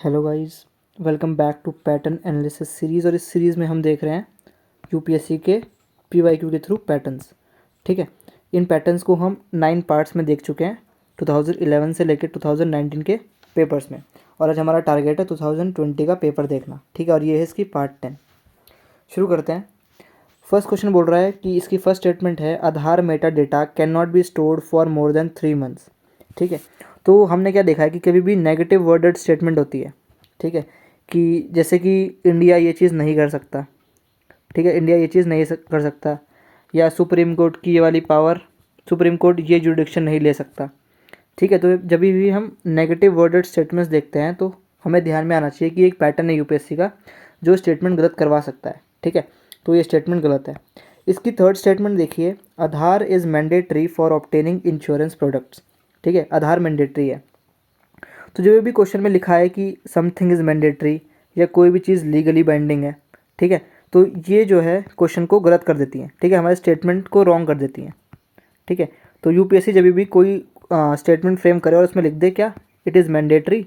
Hello guys, welcome back to pattern analysis series. और इस series में हम देख रहे हैं यूपीएससी के पीवाईक्यू के थ्रू पैटर्न्स। ठीक है, इन पैटर्न्स को हम 9 पार्ट्स में देख चुके हैं 2011 से लेकर 2019 के पेपर्स में। और आज हमारा टारगेट है 2020 का पेपर देखना। ठीक है, और ये है इसकी पार्ट 10। शुरू करते हैं। फर्स्ट क्वेश्चन बोल रहा है कि इसकी फर्स्ट स्टेटमेंट है Aadhaar meta data can not be stored for more than 3 months. ठीक है, तो हमने क्या देखा है कि कभी भी नेगेटिव वर्डेड स्टेटमेंट होती है। ठीक है, कि जैसे कि इंडिया ये चीज़ नहीं कर सकता। ठीक है, इंडिया ये चीज़ नहीं कर सकता, या सुप्रीम कोर्ट की ये वाली पावर, सुप्रीम कोर्ट ये जुडिक्शन नहीं ले सकता। ठीक है, तो जब भी हम नेगेटिव वर्डेड स्टेटमेंट्स देखते हैं तो हमें ध्यान में आना चाहिए कि एक पैटर्न है यूपीएससी का जो स्टेटमेंट गलत करवा सकता है। ठीक है, तो ये स्टेटमेंट गलत है। इसकी थर्ड स्टेटमेंट देखिए, Aadhaar is mandatory for obtaining insurance products. ठीक है, आधार मैंडेटरी है। तो जो भी क्वेश्चन में लिखा है कि समथिंग इज़ मैंडेटरी या कोई भी चीज़ लीगली बाइंडिंग है, ठीक है, तो ये जो है क्वेश्चन को गलत कर देती है। ठीक है, हमारे स्टेटमेंट को रॉन्ग कर देती हैं। ठीक है, तो यूपीएससी जब भी कोई स्टेटमेंट फ्रेम करे और उसमें लिख दे क्या इट इज़ मैंडेटरी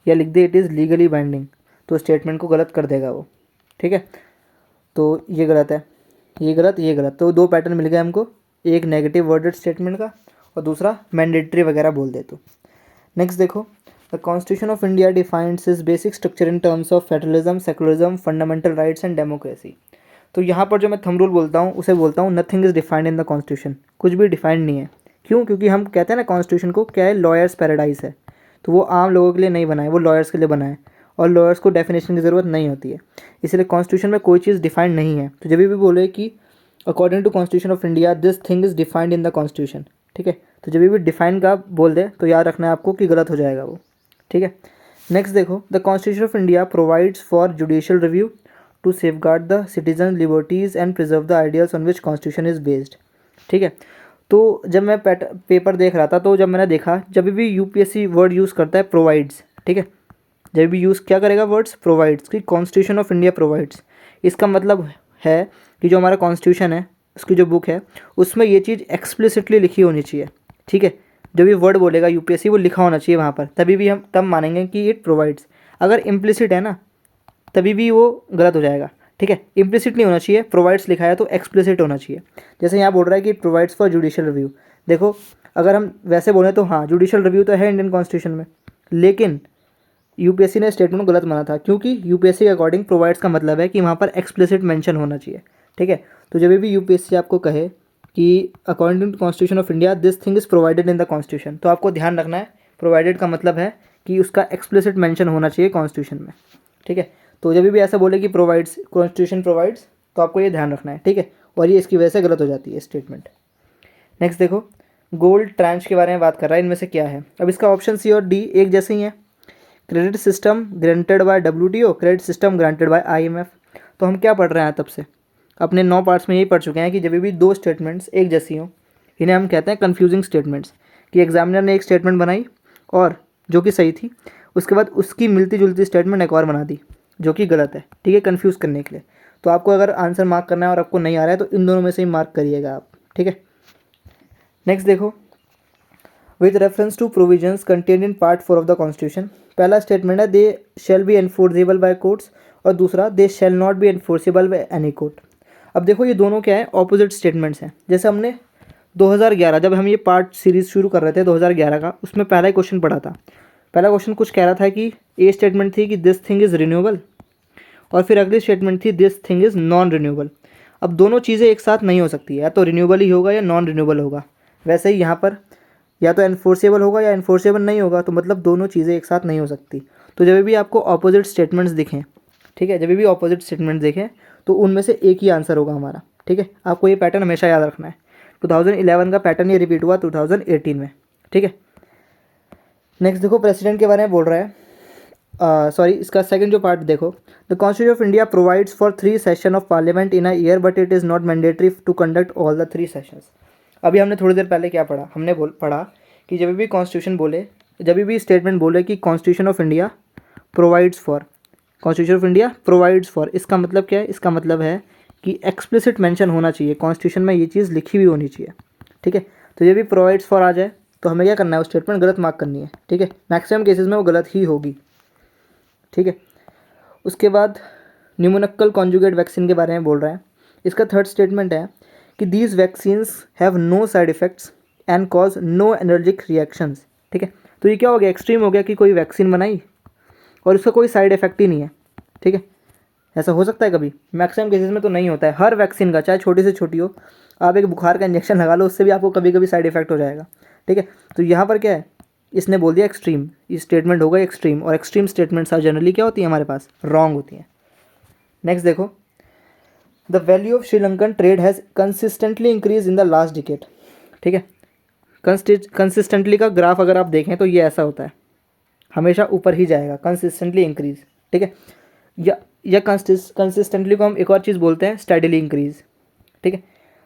या लिख दे इट इज़ लीगली बाइंडिंग, तो स्टेटमेंट को गलत कर देगा वो। ठीक है, तो ये गलत है, ये गलत, ये गलत। तो दो पैटर्न मिल गए हमको, एक नेगेटिव वर्डेड स्टेटमेंट का और दूसरा मैंडेटरी वगैरह बोल दे। तो नेक्स्ट देखो, the Constitution of India defines is basic structure in terms of federalism, secularism, fundamental rights and democracy. तो यहाँ पर जो मैं थंब रूल बोलता हूँ उसे बोलता हूँ nothing is defined in the constitution. कुछ भी डिफाइंड नहीं है। क्यों? क्योंकि हम कहते हैं ना कॉन्स्टिट्यूशन को क्या है, लॉयर्स पैराडाइज है। तो वो आम लोगों के लिए नहीं बना है, वो लॉयर्स के लिए बना है, और लॉयर्स को डेफिनेशन की ज़रूरत नहीं होती है। इसलिए कॉन्स्टिट्यूशन में कोई चीज़ डिफाइंड नहीं है। तो जब भी बोले कि according to Constitution of India this thing is defined in the Constitution, ठीक है, तो जब भी डिफाइन का बोल दे तो याद रखना है आपको कि गलत हो जाएगा वो। ठीक है, नेक्स्ट देखो, the Constitution of India provides for judicial review to safeguard the citizen liberties and preserve the ideals on which Constitution is based. ठीक है, तो जब मैं पेपर देख रहा था तो जब मैंने देखा जब भी यूपीएससी वर्ड यूज़ करता है प्रोवाइड्स, ठीक है, जब भी यूज़ क्या करेगा वर्ड्स प्रोवाइड्स, कि कॉन्स्टिट्यूशन ऑफ इंडिया प्रोवाइड्स, इसका मतलब है कि जो हमारा कॉन्स्टिट्यूशन है उसकी जो बुक है उसमें ये चीज़ एक्सप्लिसिटली लिखी होनी चाहिए। ठीक है, जो भी वर्ड बोलेगा यूपीएससी वो लिखा होना चाहिए वहाँ पर, तभी भी हम तब मानेंगे कि इट प्रोवाइड्स। अगर इम्प्लिसिट है ना तभी भी वो गलत हो जाएगा। ठीक है, इम्प्लिसिट नहीं होना चाहिए, प्रोवाइड्स लिखा है तो एक्सप्लिसिट होना चाहिए। जैसे यहाँ बोल रहा है कि it provides for judicial review. देखो, अगर हम वैसे बोलें तो हाँ जुडिशियल रिव्यू तो है इंडियन कॉन्स्टिट्यूशन में, लेकिन यूपीएससी ने स्टेटमेंट को गलत माना था, क्योंकि यूपीएससी के अकॉर्डिंग प्रोवाइड्स का मतलब है कि वहाँ पर एक्सप्लिसिट मेंशन होना चाहिए। ठीक है, तो जब भी यूपीएससी आपको कहे कि according to Constitution of India this thing is provided in the Constitution, तो आपको ध्यान रखना है प्रोवाइडेड का मतलब है कि उसका एक्सप्लिसिट मेंशन होना चाहिए कॉन्स्टिट्यूशन में। ठीक है, तो जब भी ऐसा बोले कि प्रोवाइड्स, कॉन्स्टिट्यूशन प्रोवाइड्स, तो आपको ये ध्यान रखना है। ठीक है, और ये इसकी वजह से गलत हो जाती है स्टेटमेंट। नेक्स्ट देखो, गोल्ड ट्रांच के बारे में बात कर रहा है, इनमें से क्या है। अब इसका ऑप्शन सी और डी एक जैसे ही है। Credit system granted by WTO, credit system granted by IMF. तो हम क्या पढ़ रहे हैं तब से, अपने 9 पार्ट्स में यही पढ़ चुके हैं कि जब भी दो स्टेटमेंट्स एक जैसी हों इन्हें हम कहते हैं कन्फ्यूजिंग स्टेटमेंट्स। कि एग्जामिनर ने एक स्टेटमेंट बनाई और जो कि सही थी, उसके बाद उसकी मिलती जुलती स्टेटमेंट एक और बना दी जो कि गलत है। ठीक है, कन्फ्यूज़ करने के लिए। तो आपको अगर आंसर मार्क करना है और आपको नहीं आ रहा है तो इन दोनों में से ही मार्क करिएगा आप। ठीक है, नेक्स्ट देखो, with reference to provisions contained in part 4 of the constitution. पहला स्टेटमेंट है they shall be enforceable by courts, और दूसरा they shall not be enforceable by any court. अब देखो ये दोनों क्या है, ऑपोजिट स्टेटमेंट्स हैं। जैसे हमने 2011 जब हम ये पार्ट सीरीज शुरू कर रहे थे 2011 का, उसमें पहला ही क्वेश्चन पढ़ा था। पहला क्वेश्चन कुछ कह रहा था कि ए स्टेटमेंट थी कि दिस थिंग इज़ रिन्यूएबल, और फिर अगली स्टेटमेंट थी this thing is non renewable. अब दोनों चीज़ें एक साथ नहीं हो सकती है, या तो रिन्यूएबल ही होगा या नॉन रिन्यूएबल होगा। वैसे ही यहाँ पर या तो एनफोर्सेबल होगा या एनफोर्सेबल नहीं होगा, तो मतलब दोनों चीज़ें एक साथ नहीं हो सकती। तो जब भी आपको ऑपोजिट स्टेटमेंट्स दिखें, ठीक है, जब भी ऑपोजिट स्टेटमेंट देखें तो उनमें से एक ही आंसर होगा हमारा। ठीक है, आपको ये पैटर्न हमेशा याद रखना है। 2011 का पैटर्न ये रिपीट हुआ 2018 में। ठीक है, नेक्स्ट देखो, प्रेसिडेंट के बारे में बोल रहा है। सॉरी, इसका सेकंड जो पार्ट देखो, the Constitution of India provides for 3 session of parliament in a year but it is not mandatory to conduct all the 3 sessions. अभी हमने थोड़ी देर पहले क्या पढ़ा, हमने पढ़ा कि जब भी कॉन्स्टिट्यूशन बोले, जब भी स्टेटमेंट बोले कि constitution of India provides for, constitution of India provides for, इसका मतलब क्या है, इसका मतलब है कि एक्सप्लिसिट मेंशन होना चाहिए कॉन्स्टिट्यूशन में, ये चीज़ लिखी हुई होनी चाहिए। ठीक है, तो जब भी प्रोवाइड्स फॉर आ जाए तो हमें क्या करना है, वो स्टेटमेंट गलत मार्क करनी है। ठीक है, मैक्सिमम केसेस में वो गलत ही होगी। ठीक है। उसके बाद न्यूमोनक्कल कॉन्जुगेट वैक्सीन के बारे में बोल रहा है। इसका थर्ड स्टेटमेंट है कि these vaccines have no side effects and cause no allergic reactions. ठीक है, तो ये क्या हो गया, एक्सट्रीम हो गया कि कोई वैक्सीन बनाई और उसका कोई साइड इफेक्ट ही नहीं है। ठीक है, ऐसा हो सकता है कभी, मैक्सिमम केसेस में तो नहीं होता है। हर वैक्सीन का, चाहे छोटी से छोटी हो, आप एक बुखार का इंजेक्शन लगा लो, उससे भी आपको कभी कभी साइड इफेक्ट हो जाएगा। ठीक है, तो यहाँ पर क्या है, इसने बोल दिया एक्सट्रीम, ये स्टेटमेंट होगा एक्सट्रीम, और एक्सट्रीम स्टेटमेंट्स आर जनरली क्या होती है हमारे पास, रॉन्ग होती हैं। नेक्स्ट देखो, the value of Sri Lankan trade has consistently increase in the last decade. ठीक है, कंसिस्टेंटली का ग्राफ अगर आप देखें तो ये ऐसा होता है, हमेशा ऊपर ही जाएगा, कंसिस्टेंटली इंक्रीज। ठीक है, या कंसिस्टेंटली को हम एक और चीज़ बोलते हैं, स्टडीली इंक्रीज। ठीक है,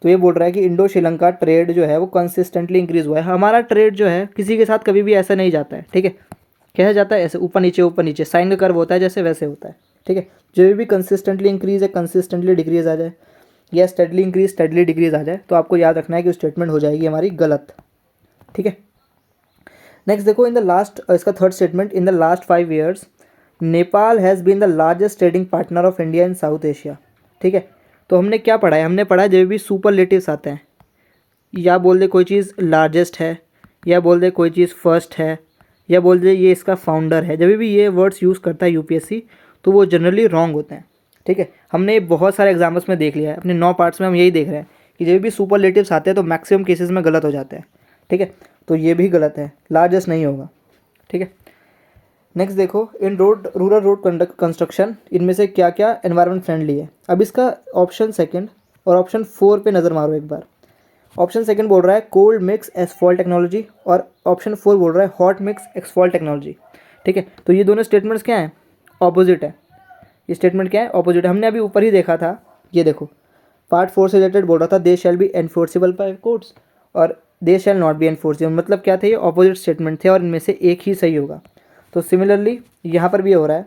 तो ये बोल रहा है कि इंडो श्रीलंका ट्रेड जो है वो कंसिस्टेंटली इंक्रीज हुआ है। हमारा ट्रेड जो है किसी के साथ कभी भी ऐसा नहीं जाता है। ठीक है, कैसे जाता है, ऐसे ऊपर नीचे साइन का कर्व होता है जैसे, वैसे होता है। ठीक है, जो भी कंसिस्टेंटली इंक्रीज है, कंसिस्टेंटली डिक्रीज आ जाए, या स्टडली इंक्रीज स्टडली डिक्रीज आ जाए, तो आपको याद रखना है कि स्टेटमेंट हो जाएगी हमारी गलत। ठीक है, नेक्स्ट देखो, इन द लास्ट, इसका third statement, in the last 5 years Nepal has been the largest trading partner of India in South Asia. ठीक है, तो हमने क्या पढ़ा है, हमने पढ़ा है जब भी सुपरलेटिव्स आते हैं, या बोल दे कोई चीज़ लार्जेस्ट है, या बोल दे कोई चीज़ फर्स्ट है, या बोल दे ये इसका फाउंडर है, जब भी ये वर्ड्स यूज़ करता है यूपीएससी, तो वो जनरली रॉन्ग होते हैं। ठीक है, हमने बहुत सारे एग्जाम्पल्स में देख लिया है, अपने 9 पार्ट्स में हम यही देख रहे हैं कि जब भी सुपरलेटिव्स आते हैं तो मैक्सिमम केसेस में गलत हो जाते हैं। ठीक है, तो ये भी गलत है, लार्जेस्ट नहीं होगा। ठीक है, नेक्स्ट देखो, इन रूरल रोड कंस्ट्रक्शन, इनमें से क्या क्या एनवायरनमेंट फ्रेंडली है। अब इसका ऑप्शन सेकंड और ऑप्शन 4 पे नज़र मारो एक बार। ऑप्शन सेकंड बोल रहा है कोल्ड मिक्स एसफॉल्ट टेक्नोलॉजी, और ऑप्शन 4 बोल रहा है हॉट मिक्स एक्सफॉल्ट टेक्नोलॉजी। ठीक है, तो ये दोनों स्टेटमेंट्स क्या हैं, ऑपोजिट है। ये स्टेटमेंट क्या है, ऑपोजिट है। हमने अभी ऊपर ही देखा था, ये देखो, पार्ट 4 से रिलेटेड बोल रहा था they shall be enforceable by courts, और they shall not be enforceable, मतलब क्या थे, ये ऑपोजिट स्टेटमेंट थे और इनमें से एक ही सही होगा। तो सिमिलरली यहाँ पर भी हो रहा है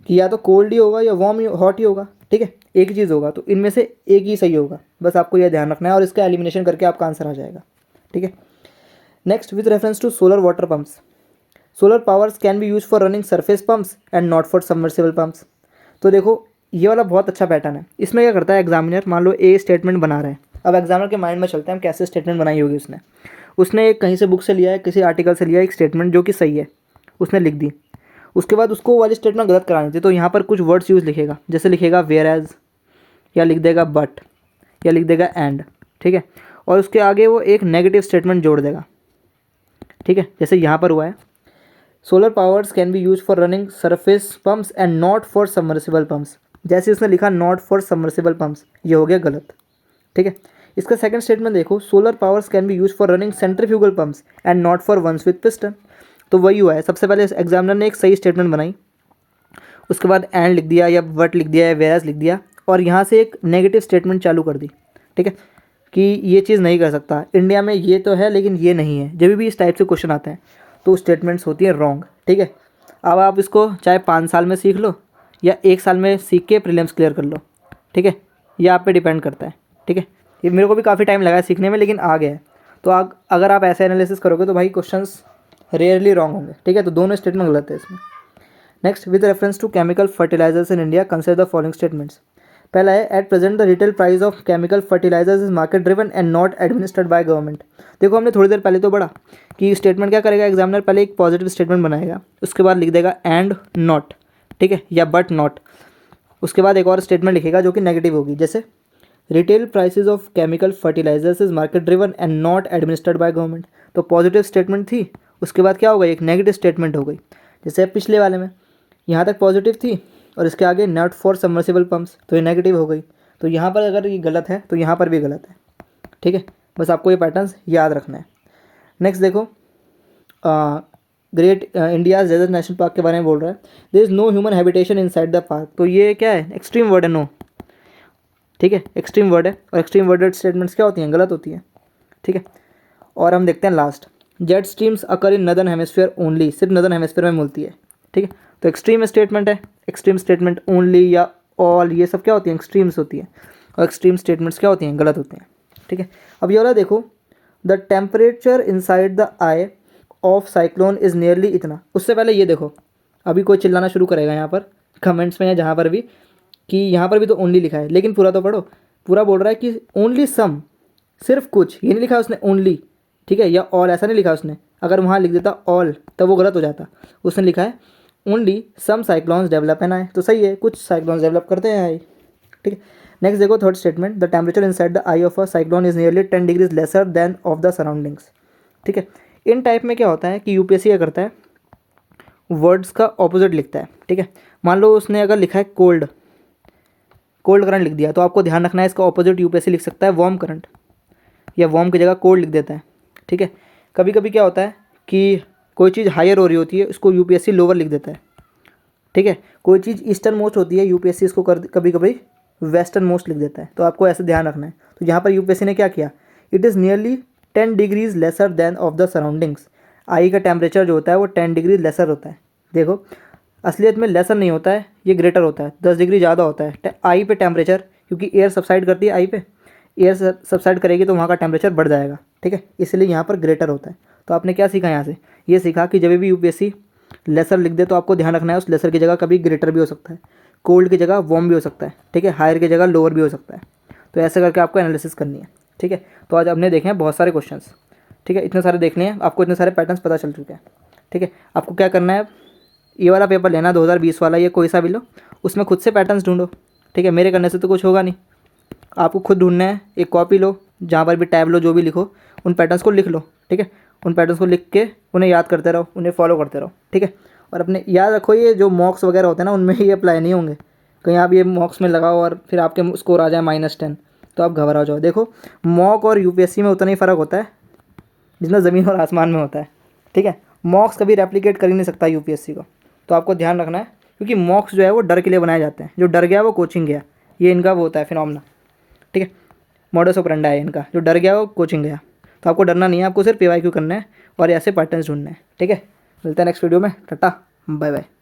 कि या तो कोल्ड ही होगा या वार्म हॉट ही होगा। ठीक है, एक ही चीज़ होगा, तो इनमें से एक ही सही होगा, बस आपको यह ध्यान रखना है, और इसका एलिमिनेशन करके आपका आंसर आ जाएगा। ठीक है, next, with reference to solar water pumps, solar powers can be use for running surface pumps and not for submersible pumps. तो देखो, ये वाला बहुत अच्छा पैटर्न है। इसमें क्या करता है एग्जामिनर, मान लो ए स्टेटमेंट बना रहे हैं, अब एग्जामिनर के माइंड में चलते हैं हम कैसे स्टेटमेंट बनाई होगी उसने एक कहीं से बुक से लिया है, किसी आर्टिकल से लिया है एक स्टेटमेंट जो कि सही है, उसने लिख दी। उसके बाद उसको वाली स्टेटमेंट गलत करानी थी, तो यहाँ पर कुछ वर्ड्स यूज़ लिखेगा, जैसे लिखेगा वेयर एज, या लिख देगा बट, या लिख देगा एंड। ठीक है, और उसके आगे वो एक नेगेटिव स्टेटमेंट जोड़ देगा। ठीक है, जैसे यहाँ पर हुआ है, solar powers can be use for running surface pumps and not for submersible pumps, जैसे उसने लिखा नॉट फॉर सबमर्सिबल पम्प्स, ये हो गया गलत। ठीक है, इसका सेकंड स्टेटमेंट देखो, solar powers can be use for running centrifugal pumps and not for ones with piston, तो वही हुआ है। सबसे पहले एग्जामिनर ने एक सही स्टेटमेंट बनाई, उसके बाद एंड लिख दिया, या वट लिख दिया, या वेयरएज लिख दिया, और यहाँ से एक नेगेटिव स्टेटमेंट चालू कर दी। ठीक है, कि ये चीज़ नहीं कर सकता, इंडिया में ये तो है लेकिन ये नहीं है। जब भी इस टाइप से क्वेश्चन आते हैं तो स्टेटमेंट्स होती हैं रॉन्ग। ठीक है, अब आप इसको चाहे 5 साल में सीख लो या 1 साल में सीख के प्रीलिम्स क्लियर कर लो। ठीक है, ये आप पे डिपेंड करता है। ठीक है, ये मेरे को भी काफ़ी टाइम लगा है सीखने में, लेकिन आ गया है। तो अगर आप ऐसे एनालिसिस करोगे तो भाई क्वेश्चंस रेयरली रॉन्ग होंगे। ठीक है, तो दोनों स्टेटमेंट गलत है इसमें। Next, with reference to chemical fertilisers in India consider the following statements. पहला है, at present the retail price of chemical fertilisers is market driven and not administered by government. देखो, हमने थोड़ी देर पहले तो पढ़ा कि स्टेटमेंट क्या करेगा एग्जामिनर, पहले एक पॉजिटिव स्टेटमेंट बनाएगा, उसके बाद लिख देगा एंड नॉट, ठीक है, या बट नॉट। उसके बाद एक और स्टेटमेंट लिखेगा जो कि नेगेटिव होगी, जैसे retail prices of chemical fertilisers is market driven and not administered by government. तो पॉजिटिव स्टेटमेंट थी, उसके बाद क्या हो गई, एक नेगेटिव स्टेटमेंट हो गई। जैसे पिछले वाले में यहाँ तक पॉजिटिव थी और इसके आगे नॉट फॉर सबमर्सिबल पंप्स, तो ये नेगेटिव हो गई। तो यहाँ पर अगर ये गलत है तो यहाँ पर भी गलत है। ठीक है, बस आपको ये पैटर्न्स याद रखना है। नेक्स्ट देखो, Great India Desert National Park के बारे में बोल रहा है, there is no human habitation inside the park. तो ये क्या है, एक्सट्रीम वर्ड है, नो। ठीक है, एक्सट्रीम वर्ड है, और एक्सट्रीम वर्डेड स्टेटमेंट्स क्या होती हैं, गलत होती हैं। ठीक है, और हम देखते हैं लास्ट, जेट स्ट्रीम्स अकर इन नदर्न हेमिस्फीयर ओनली, सिर्फ नदर्न हेमिस्फीयर में मिलती है। ठीक है, तो एक्सट्रीम स्टेटमेंट है, एक्सट्रीम स्टेटमेंट ओनली या ऑल, ये सब क्या होती हैं, एक्सट्रीम्स होती हैं, और एक्सट्रीम स्टेटमेंट्स क्या होती हैं, गलत होती हैं। ठीक है, अब ये वाला देखो, the temperature inside the I of cyclone is nearly इतना। उससे पहले ये देखो, अभी कोई चिल्लाना शुरू करेगा यहाँ पर कमेंट्स में या जहाँ पर भी कि यहाँ पर भी तो ओनली लिखा है, लेकिन पूरा तो पढ़ो। पूरा बोल रहा है कि ओनली सम, सिर्फ कुछ, ये नहीं लिखा उसने ओनली, ठीक है, या ऑल ऐसा नहीं लिखा उसने। अगर वहाँ लिख देता ऑल तब वो गलत हो जाता। उसने लिखा है only some cyclones develop an eye, तो सही है, कुछ साइक्लोन्स डेवलप करते हैं आई, ठीक है। नेक्स्ट देखो third statement, the temperature inside the I of a cyclone is nearly 10 degrees lesser than of the surroundings, ठीक है। इन टाइप में क्या होता है कि यूपीएससी क्या करता है, वर्ड्स का ऑपोजिट लिखता है, ठीक है। मान लो उसने अगर लिखा है कोल्ड, कोल्ड करंट लिख दिया, तो आपको ध्यान रखना है इसका ऑपोजिट यूपीएससी लिख सकता है वार्म करंट, या वार्म की जगह कोल्ड लिख देता है, ठीक है। कभी कभी क्या होता है कि कोई चीज़ हायर हो रही होती है, उसको यूपीएससी लोअर लिख देता है, ठीक है। कोई चीज़ ईस्टर्न मोस्ट होती है, यूपीएससी इसको कभी कभी वेस्टर्न मोस्ट लिख देता है, तो आपको ऐसे ध्यान रखना है। तो यहाँ पर यूपीएससी ने क्या किया, it is nearly 10 degrees lesser than of the surroundings. Eye का टेम्परेचर जो होता है वो 10 डिग्री लेसर होता है। देखो असलियत में लेसर नहीं होता है, ये ग्रेटर होता है, 10 डिग्री ज़्यादा होता है आई पे टेम्परेचर, क्योंकि एयर सबसाइड करती है आई पे, एयर सबसाइड करेगी तो वहाँ का टेम्परेचर बढ़ जाएगा, ठीक है, इसलिए यहाँ पर ग्रेटर होता है। तो आपने क्या सीखा यहाँ से, ये सीखा कि जब भी यूपीएससी लेसर लिख दे तो आपको ध्यान रखना है उस लेसर की जगह कभी ग्रेटर भी हो सकता है, कोल्ड की जगह वार्म भी हो सकता है, ठीक है, हायर की जगह लोअर भी हो सकता है। तो ऐसे करके आपको एनालिसिस करनी है, ठीक है। तो आज हमने देखे हैं बहुत सारे क्वेश्चंस, ठीक है, इतने सारे देखने हैं, आपको इतने सारे पैटर्न्स पता चल चुके हैं, ठीक है। आपको क्या करना है, ये वाला पेपर लेना 2020 वाला, ये कोई सा भी लो, उसमें खुद से पैटर्न्स ढूंढो, ठीक है, मेरे करने से तो कुछ होगा नहीं, आपको खुद ढूंढना है। एक कॉपी लो, जहाँ पर भी टैब लो, जो भी लिखो, उन पैटर्न्स को लिख लो, ठीक है। उन पैटर्न्स को लिख के उन्हें याद करते रहो, उन्हें फॉलो करते रहो, ठीक है। और अपने याद रखो ये जो मॉक्स वगैरह होते हैं ना, उनमें ही अप्लाई नहीं होंगे, कहीं आप ये मॉक्स में लगाओ और फिर आपके स्कोर आ जाए -10 तो आप घबरा जाओ। देखो मॉक और यूपीएससी में उतना ही फ़र्क होता है जितना ज़मीन और आसमान में होता है, ठीक है। मॉक्स कभी रेप्लिकेट कर ही नहीं सकता यूपीएससी को, तो आपको ध्यान रखना है, क्योंकि मॉक्स जो है वो डर के लिए बनाए जाते हैं, जो डर गया वो कोचिंग गया, ये इनका वो होता है फिनोमेना, ठीक है, मॉडस ऑपरेंडी है इनका, जो डर गया वो कोचिंग गया। तो आपको डरना नहीं है, आपको सिर्फ पीवाईक्यू करना है और ऐसे पैटर्न्स ढूंढना है, ठीक है। मिलते हैं नेक्स्ट वीडियो में, टाटा बाय बाय।